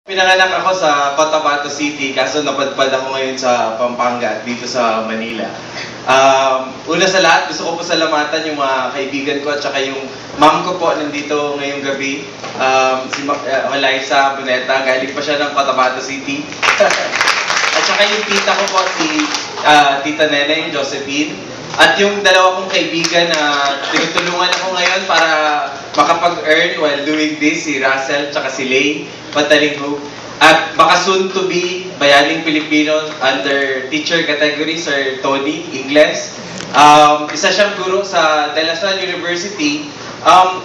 Pinanganak ako sa Cotabato City, kaso napadpad ako ngayon sa Pampanga, dito sa Manila. Una sa lahat, gusto ko po salamatan yung mga kaibigan ko at saka yung mom ko po nandito ngayong gabi. Si Liza Buneta, galing pa siya ng Cotabato City. At saka yung tita ko po, si Tita Neneng, Josephine. At yung dalawa kong kaibigan na tinutulungan ako ngayon para makapag-earn while doing this, si Russell at si Lay Patalinghog. At baka soon to be Bayaning Pilipino under teacher category, Sir Tony Ingles. Isa siyang guro sa De La Salle University.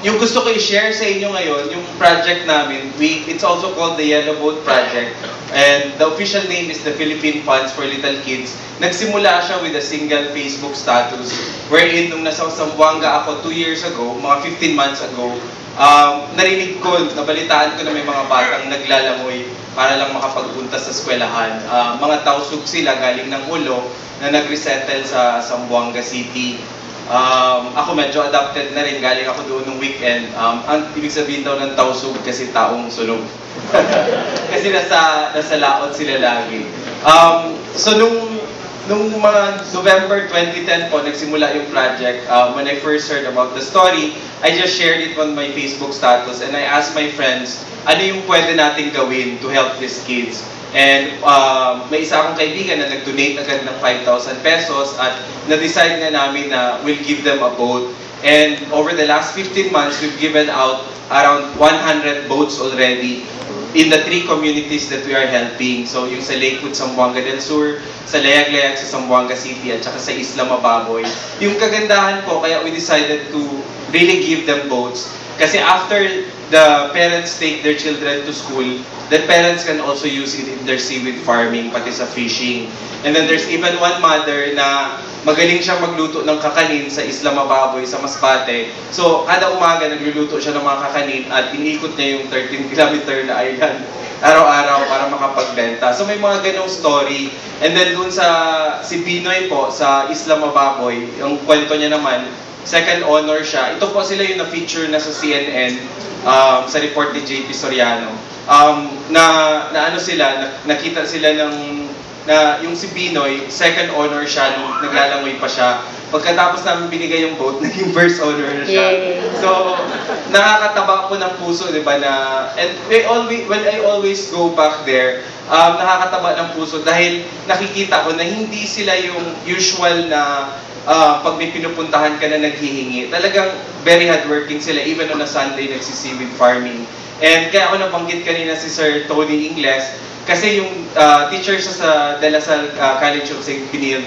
Yung gusto ko i-share sa inyo ngayon, yung project namin, it's also called the Yellow Boat Project. And the official name is the Philippine Funds for Little Kids. Nagsimula siya with a single Facebook status wherein nung nasa Zamboanga ako 2 years ago, mga 15 months ago, narinig ko, nabalitaan ko na may mga batang naglalangoy para lang makapagpunta sa eskwelahan. Mga tausug sila galing ng Ulo na nag-resettle sa Zamboanga City. Ako medyo adapted na rin, galing ako doon nung weekend. Ang ibig sabihin daw ng tausug kasi taong sulog. Kasi nasa laot sila lagi. So nung mga November 2010 po, nagsimula yung project. When I first heard about the story, I just shared it on my Facebook status and I asked my friends, ano yung pwede nating gawin to help these kids? And may isa akong kaibigan na nag-donate agad ng 5,000 pesos at na-decide na namin na we'll give them a boat. And over the last 15 months, we've given out around 100 boats already in the 3 communities that we are helping. So yung sa Lakewood, Zamboanga del Sur, sa Layag-Layag, sa Zamboanga City, at saka sa Isla Mababoy. Yung kagandahan po, kaya we decided to really give them boats. Kasi after the parents take their children to school, the parents can also use it in their seaweed farming, pati sa fishing. And then there's even one mother na magaling siya magluto ng kakanin sa Isla Mababoy, sa Masbate. So, kada umaga nagluluto siya ng mga kakanin at iniikot niya yung 13 kilometer na island araw-araw para makapagbenta. So, may mga ganong story. And then dun si Pinoy po, sa Isla Mababoy, yung kwento niya naman, second honor siya. Ito po sila yung na-feature na sa CNN, sa report ni JP Soriano. Nakita sila yung si Pinoy, second honor siya nung naglalangoy pa siya. Pagkatapos namin binigay yung boat, naging first honor na siya. So, nakakataba po ng puso, di ba, and when I always go back there, nakakataba ng puso dahil nakikita ko na hindi sila yung usual na pag may pinupuntahan ka na naghihingi. Talagang very hardworking sila, even on a Sunday nagsi-seaweed farming. And kaya ako nabanggit kanina si Sir Tony Ingles, kasi yung teacher siya sa De La Salle College of St. Benil,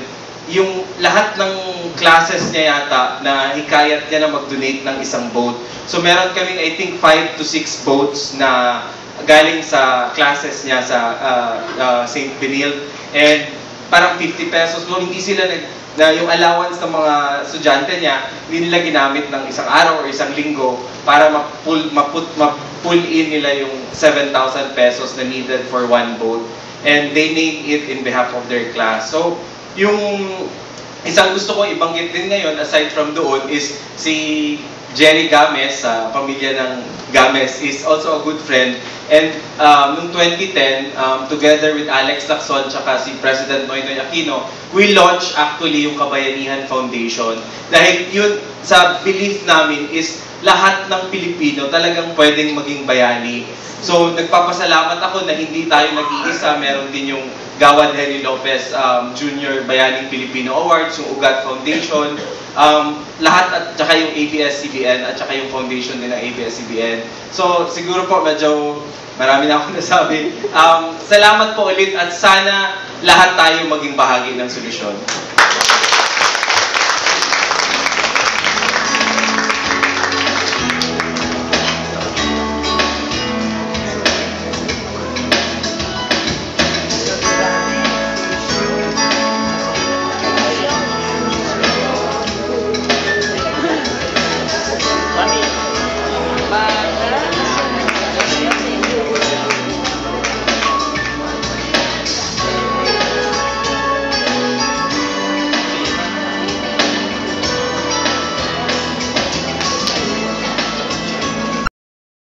yung lahat ng classes niya yata na hikayat niya na mag-donate ng isang boat. So meron kaming I think 5 to 6 boats na galing sa classes niya sa St. Benil. And parang 50 pesos, no, hindi sila na yung allowance ng mga estudyante niya, hindi nila ginamit ng isang araw o isang linggo para ma-pull in nila yung 7,000 pesos na needed for one boat. And they made it in behalf of their class. So, yung isang gusto kong ibanggit din ngayon, aside from doon, is si Jerry Games, sa pamilya ng Games, is also a good friend. And noong 2010, together with Alex Lacson tsaka si President Noynoy Aquino, we launched actually yung Kabayanihan Foundation. Dahil yun, sa belief namin is lahat ng Pilipino talagang pwedeng maging bayani. So nagpapasalamat ako na hindi tayo nag-iisa. Meron din yung Gawad Henry Lopez Junior Bayaning Pilipino Awards, yung Ugat Foundation, lahat at saka yung ABS-CBN at saka yung foundation din ng ABS-CBN. So siguro po medyo marami na akong nasabi. Salamat po ulit at sana lahat tayo maging bahagi ng solusyon.